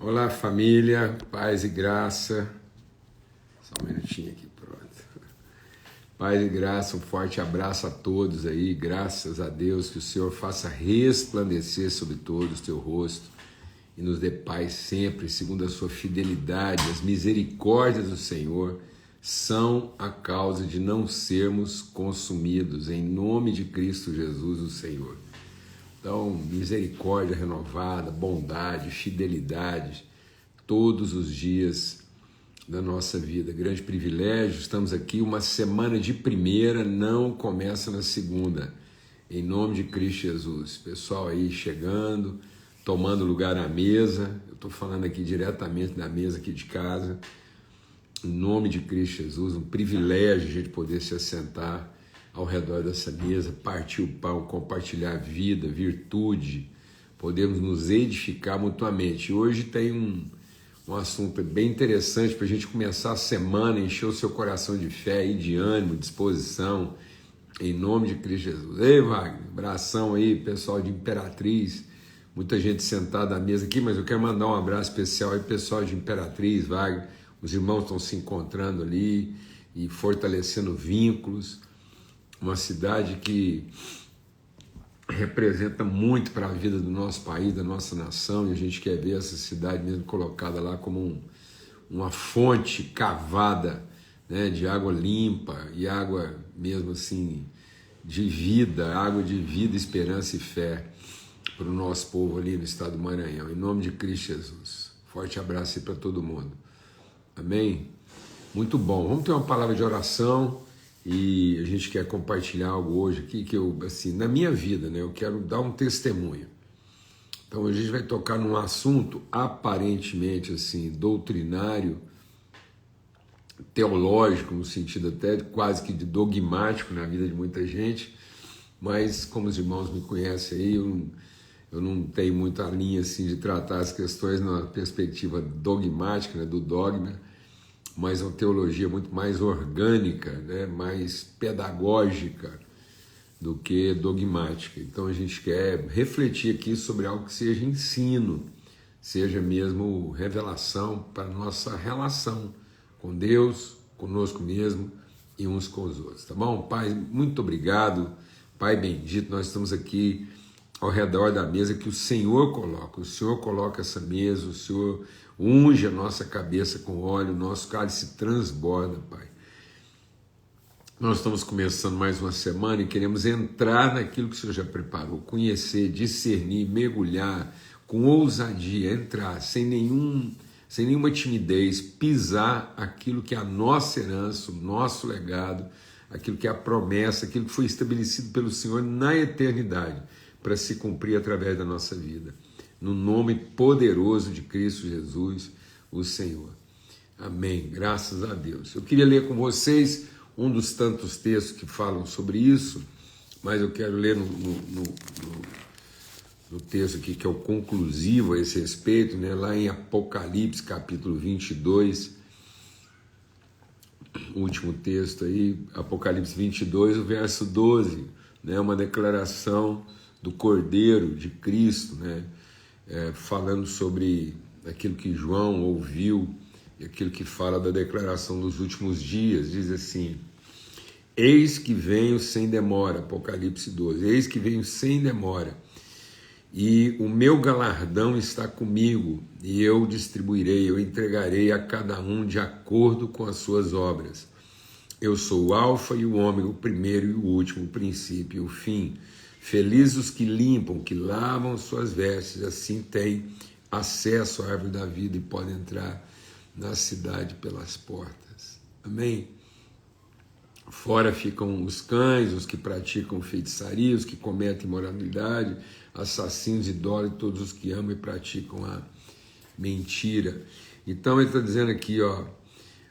Olá, família, paz e graça. Só um minutinho aqui, pronto. Paz e graça, um forte abraço a todos aí. Graças a Deus, que o Senhor faça resplandecer sobre todos o teu rosto e nos dê paz sempre, segundo a sua fidelidade. As misericórdias do Senhor são a causa de não sermos consumidos, em nome de Cristo Jesus, o Senhor. Então, misericórdia renovada, bondade, fidelidade, todos os dias da nossa vida. Grande privilégio, estamos aqui, uma semana de primeira, não começa na segunda. Em nome de Cristo Jesus. Pessoal aí chegando, tomando lugar à mesa, eu estou falando aqui diretamente da mesa aqui de casa. Em nome de Cristo Jesus, um privilégio a gente poder se assentar ao redor dessa mesa, partir o pão, compartilhar vida, virtude, podemos nos edificar mutuamente. Hoje tem um assunto bem interessante para a gente começar a semana, encher o seu coração de fé e de ânimo, disposição, em nome de Cristo Jesus. Ei, Wagner, abração aí, pessoal de Imperatriz, muita gente sentada à mesa aqui, mas eu quero mandar um abraço especial aí, pessoal de Imperatriz, Wagner, os irmãos estão se encontrando ali e fortalecendo vínculos. Uma cidade que representa muito para a vida do nosso país, da nossa nação, e a gente quer ver essa cidade mesmo colocada lá como uma fonte cavada, né, de água limpa e água mesmo assim de vida, água de vida, esperança e fé para o nosso povo ali no estado do Maranhão. Em nome de Cristo Jesus. Forte abraço aí para todo mundo. Amém? Muito bom. Vamos ter uma palavra de oração. E a gente quer compartilhar algo hoje aqui que eu, assim, na minha vida, né, eu quero dar um testemunho. Então a gente vai tocar num assunto aparentemente assim, doutrinário, teológico, no sentido até quase que de dogmático na vida de muita gente, mas como os irmãos me conhecem aí, eu não tenho muita linha assim de tratar as questões na perspectiva dogmática, né, do dogma, mas uma teologia muito mais orgânica, né, mais pedagógica do que dogmática. Então a gente quer refletir aqui sobre algo que seja ensino, seja mesmo revelação para a nossa relação com Deus, conosco mesmo e uns com os outros, tá bom? Pai, muito obrigado, Pai bendito, nós estamos aqui ao redor da mesa que o Senhor coloca essa mesa, o Senhor unge a nossa cabeça com óleo, o nosso cálice transborda, Pai. Nós estamos começando mais uma semana e queremos entrar naquilo que o Senhor já preparou, conhecer, discernir, mergulhar, com ousadia, entrar, sem nenhuma timidez, pisar aquilo que é a nossa herança, o nosso legado, aquilo que é a promessa, aquilo que foi estabelecido pelo Senhor na eternidade, para se cumprir através da nossa vida. No nome poderoso de Cristo Jesus, o Senhor. Amém. Graças a Deus. Eu queria ler com vocês um dos tantos textos que falam sobre isso, mas eu quero ler no texto aqui que é o conclusivo a esse respeito, né? Lá em Apocalipse, capítulo 22, o último texto aí, Apocalipse 22, o verso 12, né? Uma declaração do Cordeiro de Cristo, né? Falando sobre aquilo que João ouviu e aquilo que fala da declaração dos últimos dias. Diz assim: eis que venho sem demora, Apocalipse 12, eis que venho sem demora, e o meu galardão está comigo, e eu distribuirei, eu entregarei a cada um de acordo com as suas obras. Eu sou o Alfa e o Ômega, o primeiro e o último, o princípio e o fim. Felizes os que limpam, que lavam suas vestes, assim têm acesso à árvore da vida e podem entrar na cidade pelas portas. Amém? Fora ficam os cães, os que praticam feitiçaria, os que cometem imoralidade, assassinos, idólatras, todos os que amam e praticam a mentira. Então ele está dizendo aqui, ó,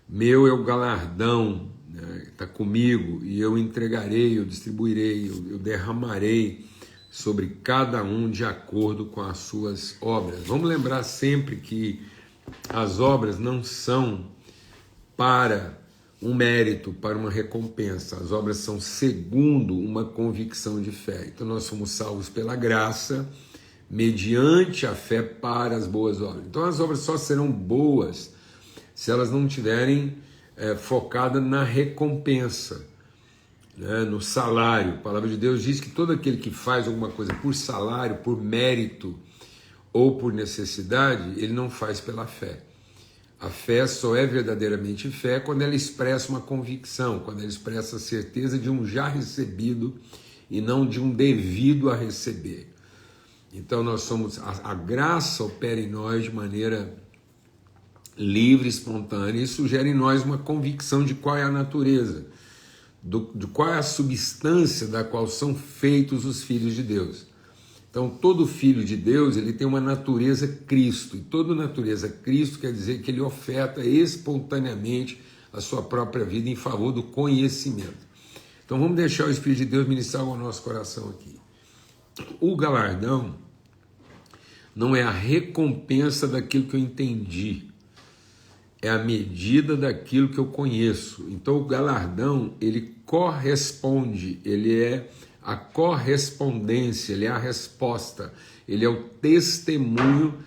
meu é o galardão, está comigo, e eu entregarei, eu distribuirei, eu derramarei sobre cada um de acordo com as suas obras. Vamos lembrar sempre que as obras não são para um mérito, para uma recompensa. As obras são segundo uma convicção de fé. Então nós somos salvos pela graça, mediante a fé para as boas obras. Então as obras só serão boas se elas não tiverem focada na recompensa, né, no salário. A palavra de Deus diz que todo aquele que faz alguma coisa por salário, por mérito ou por necessidade, ele não faz pela fé. A fé só é verdadeiramente fé quando ela expressa uma convicção, quando ela expressa a certeza de um já recebido e não de um devido a receber. Então nós somos, a graça opera em nós de maneira livre, espontânea, e isso gera em nós uma convicção de qual é a natureza, de qual é a substância da qual são feitos os filhos de Deus. Então todo filho de Deus, ele tem uma natureza Cristo, e toda natureza Cristo quer dizer que ele oferta espontaneamente a sua própria vida em favor do conhecimento. Então vamos deixar o Espírito de Deus ministrar o nosso coração aqui. O galardão não é a recompensa daquilo que eu entendi, é a medida daquilo que eu conheço. Então o galardão, ele corresponde, ele é a correspondência, ele é a resposta, ele é o testemunho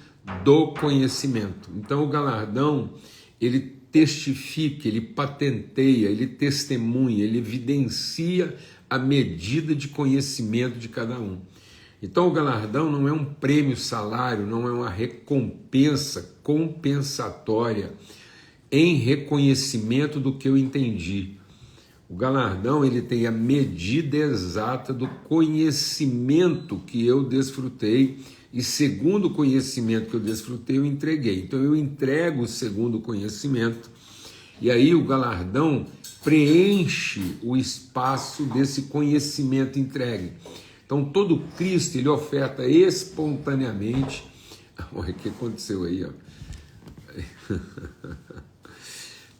do conhecimento. Então o galardão, ele testifica, ele patenteia, ele testemunha, ele evidencia a medida de conhecimento de cada um. Então o galardão não é um prêmio salário, não é uma recompensa compensatória em reconhecimento do que eu entendi. O galardão, ele tem a medida exata do conhecimento que eu desfrutei, e segundo o conhecimento que eu desfrutei, eu entreguei. Então eu entrego segundo o conhecimento, e aí o galardão preenche o espaço desse conhecimento entregue. Então todo Cristo, ele oferta espontaneamente. Olha o que aconteceu aí, ó.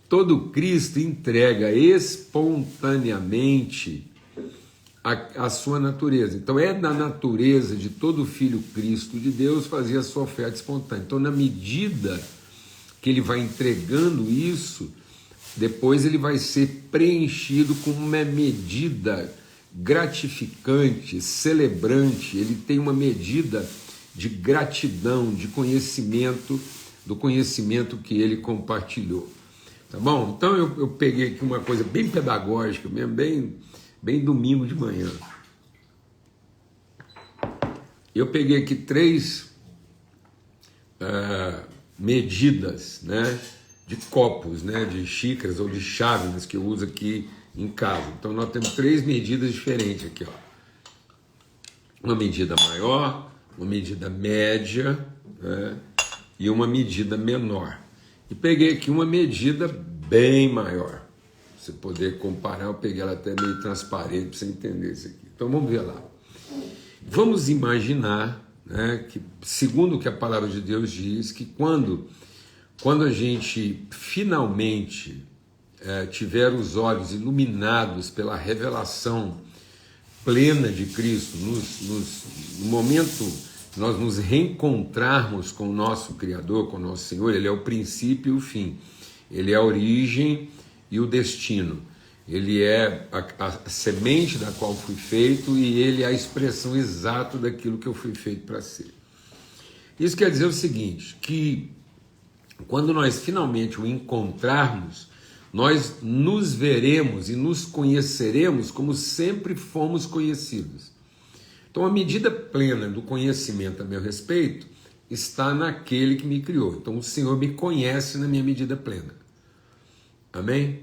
Todo Cristo entrega espontaneamente a sua natureza. Então é da natureza de todo filho Cristo de Deus fazer a sua oferta espontânea. Então na medida que ele vai entregando isso, depois ele vai ser preenchido com uma medida gratificante, celebrante. Ele tem uma medida de gratidão, de conhecimento, do conhecimento que ele compartilhou. Tá bom? Então eu peguei aqui uma coisa bem pedagógica mesmo, bem domingo de manhã. Eu peguei aqui 3 medidas, né, de copos, né, de xícaras ou de chávenas que eu uso aqui em casa. Então nós temos 3 medidas diferentes aqui, ó. Uma medida maior, uma medida média, né, e uma medida menor. E peguei aqui uma medida bem maior. Pra você poder comparar, eu peguei ela até meio transparente para você entender isso aqui. Então vamos ver lá. Vamos imaginar, né, que, segundo o que a palavra de Deus diz, que quando a gente finalmente tiver os olhos iluminados pela revelação plena de Cristo, no momento nós nos reencontrarmos com o nosso Criador, com o nosso Senhor, Ele é o princípio e o fim, Ele é a origem e o destino, Ele é a semente da qual fui feito e Ele é a expressão exata daquilo que eu fui feito para ser. Isso quer dizer o seguinte, que quando nós finalmente o encontrarmos, nós nos veremos e nos conheceremos como sempre fomos conhecidos. Então a medida plena do conhecimento a meu respeito está naquele que me criou. Então o Senhor me conhece na minha medida plena. Amém?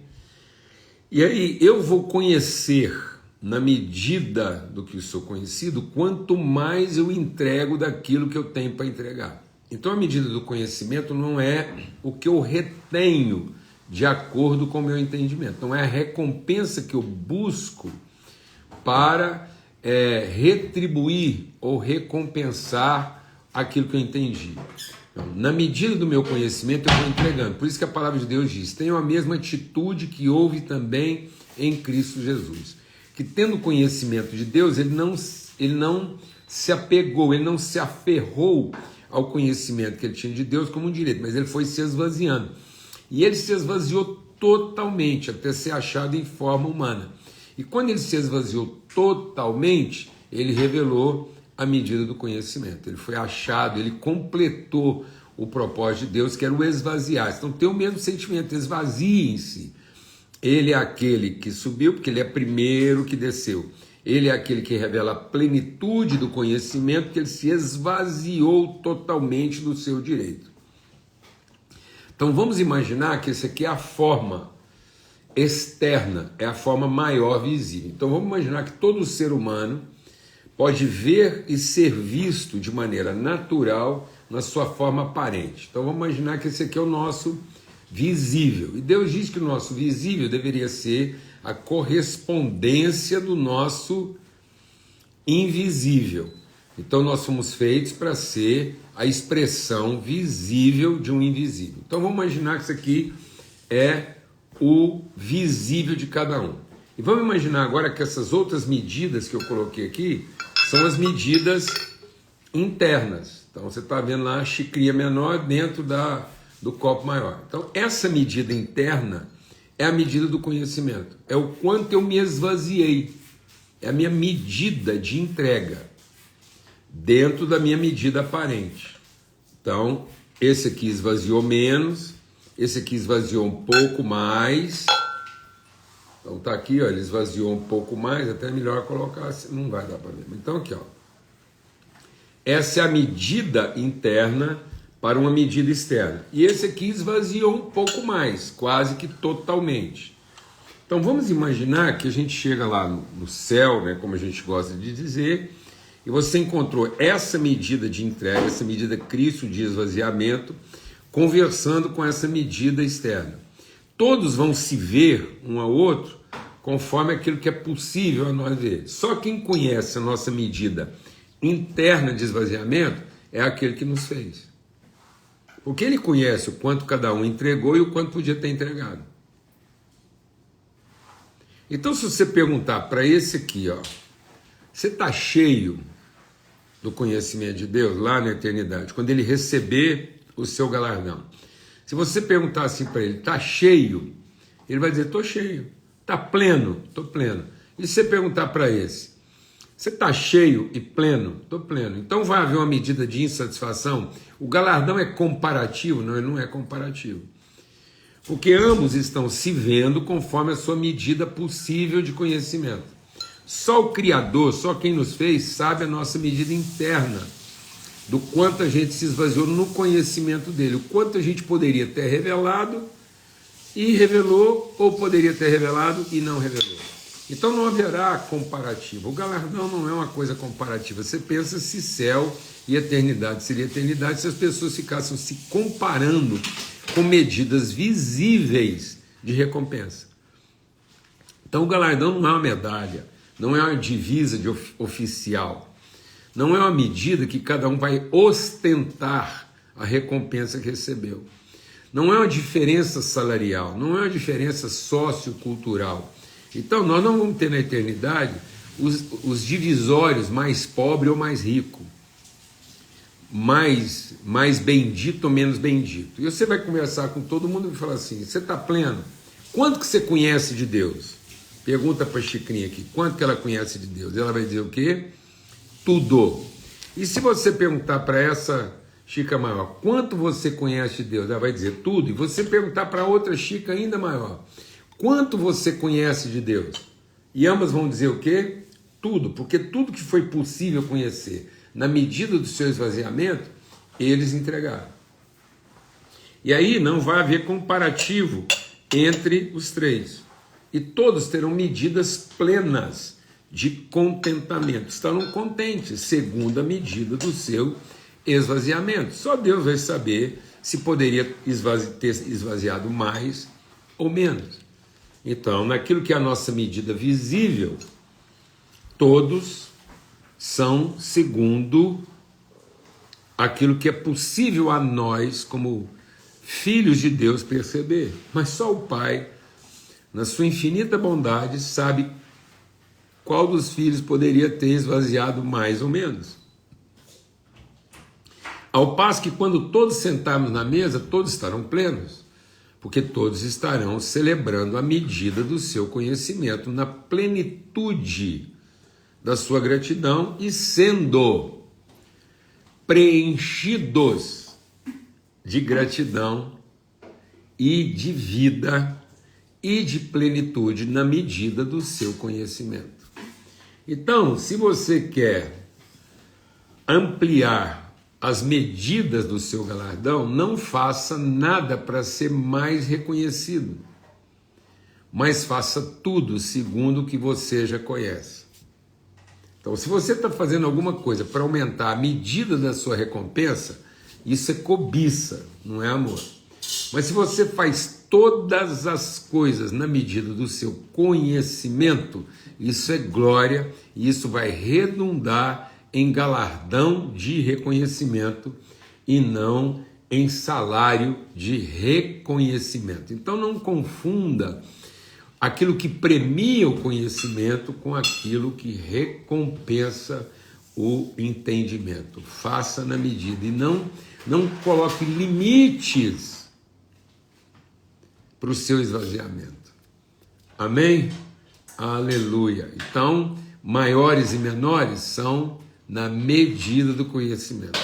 E aí eu vou conhecer na medida do que sou conhecido, quanto mais eu entrego daquilo que eu tenho para entregar. Então a medida do conhecimento não é o que eu retenho de acordo com o meu entendimento. Não é a recompensa que eu busco para retribuir ou recompensar aquilo que eu entendi. Então, na medida do meu conhecimento eu vou entregando. Por isso que a palavra de Deus diz, tenham a mesma atitude que houve também em Cristo Jesus. Que tendo conhecimento de Deus, ele não se apegou, ele não se aferrou ao conhecimento que ele tinha de Deus como um direito, mas ele foi se esvaziando. E ele se esvaziou totalmente, até ser achado em forma humana. E quando ele se esvaziou totalmente, ele revelou a medida do conhecimento. Ele foi achado, ele completou o propósito de Deus, que era o esvaziar. Então tem o mesmo sentimento, esvazie-se. Ele é aquele que subiu, porque ele é primeiro que desceu. Ele é aquele que revela a plenitude do conhecimento, porque ele se esvaziou totalmente do seu direito. Então vamos imaginar que essa aqui é a forma externa, é a forma maior visível. Então vamos imaginar que todo ser humano pode ver e ser visto de maneira natural na sua forma aparente. Então vamos imaginar que esse aqui é o nosso visível. E Deus diz que o nosso visível deveria ser a correspondência do nosso invisível. Então nós fomos feitos para ser a expressão visível de um invisível. Então vamos imaginar que isso aqui é o visível de cada um. E vamos imaginar agora que essas outras medidas que eu coloquei aqui são as medidas internas. Então você está vendo lá a xicrinha menor dentro do copo maior. Então essa medida interna é a medida do conhecimento. É o quanto eu me esvaziei. É a minha medida de entrega dentro da minha medida aparente. Então esse aqui esvaziou menos, esse aqui esvaziou um pouco mais. Então tá aqui, ó, ele esvaziou um pouco mais, até melhor colocar assim, não vai dar para ver. Então aqui, ó. Essa é a medida interna para uma medida externa. E esse aqui esvaziou um pouco mais, quase que totalmente. Então vamos imaginar que a gente chega lá no céu, né, como a gente gosta de dizer, e você encontrou essa medida de entrega, essa medida Cristo de esvaziamento, conversando com essa medida externa. Todos vão se ver um ao outro conforme aquilo que é possível a nós ver. Só quem conhece a nossa medida interna de esvaziamento é aquele que nos fez. Porque ele conhece o quanto cada um entregou e o quanto podia ter entregado. Então, se você perguntar para esse aqui, ó, você está cheio do conhecimento de Deus lá na eternidade, quando ele receber o seu galardão. Se você perguntar assim para ele, está cheio? Ele vai dizer, estou cheio. Está pleno? Estou pleno. E se você perguntar para esse, você está cheio e pleno? Estou pleno. Então vai haver uma medida de insatisfação? O galardão é comparativo? Não, ele não é comparativo. Porque ambos estão se vendo conforme a sua medida possível de conhecimento. Só o Criador, só quem nos fez, sabe a nossa medida interna, do quanto a gente se esvaziou no conhecimento dele, o quanto a gente poderia ter revelado e revelou, ou poderia ter revelado e não revelou. Então não haverá comparativo. O galardão não é uma coisa comparativa. Você pensa se céu e eternidade seria eternidade se as pessoas ficassem se comparando com medidas visíveis de recompensa. Então o galardão não é uma medalha, não é uma divisa de oficial, não é uma medida que cada um vai ostentar a recompensa que recebeu. Não é uma diferença salarial, não é uma diferença sociocultural. Então nós não vamos ter na eternidade os divisórios mais pobre ou mais rico, mais bendito ou menos bendito. E você vai conversar com todo mundo e falar assim, você está pleno? Quanto que você conhece de Deus? Pergunta para a Chicrinha aqui, quanto que ela conhece de Deus? Ela vai dizer o quê? Tudo. E se você perguntar para essa Chica maior, quanto você conhece de Deus? Ela vai dizer tudo. E você perguntar para outra Chica ainda maior, quanto você conhece de Deus? E ambas vão dizer o quê? Tudo, porque tudo que foi possível conhecer na medida do seu esvaziamento, eles entregaram. E aí não vai haver comparativo entre os três. E todos terão medidas plenas de contentamento. Estarão contentes, segundo a medida do seu esvaziamento. Só Deus vai saber se poderia ter esvaziado mais ou menos. Então, naquilo que é a nossa medida visível, todos são segundo aquilo que é possível a nós, como filhos de Deus, perceber. Mas só o Pai, na sua infinita bondade, sabe qual dos filhos poderia ter esvaziado mais ou menos. Ao passo que quando todos sentarmos na mesa, todos estarão plenos, porque todos estarão celebrando a medida do seu conhecimento na plenitude da sua gratidão e sendo preenchidos de gratidão e de vida e de plenitude na medida do seu conhecimento. Então, se você quer ampliar as medidas do seu galardão, não faça nada para ser mais reconhecido, mas faça tudo segundo o que você já conhece. Então, se você está fazendo alguma coisa para aumentar a medida da sua recompensa, isso é cobiça, não é amor. Mas se você faz todas as coisas na medida do seu conhecimento, isso é glória e isso vai redundar em galardão de reconhecimento e não em salário de reconhecimento. Então não confunda aquilo que premia o conhecimento com aquilo que recompensa o entendimento. Faça na medida e não coloque limites para o seu esvaziamento. Amém? Aleluia. Então, maiores e menores são na medida do conhecimento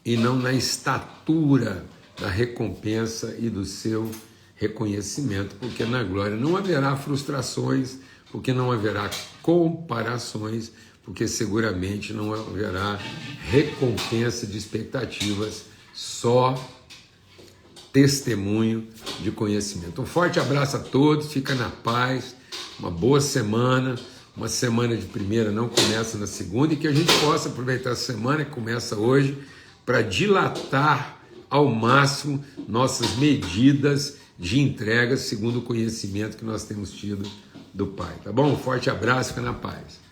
e não na estatura da recompensa e do seu reconhecimento, porque na glória não haverá frustrações, porque não haverá comparações, porque seguramente não haverá recompensa de expectativas, só testemunho de conhecimento. Um forte abraço a todos, fica na paz, uma boa semana, uma semana de primeira não começa na segunda, e que a gente possa aproveitar a semana que começa hoje para dilatar ao máximo nossas medidas de entrega segundo o conhecimento que nós temos tido do Pai. Tá bom? Um forte abraço, fica na paz.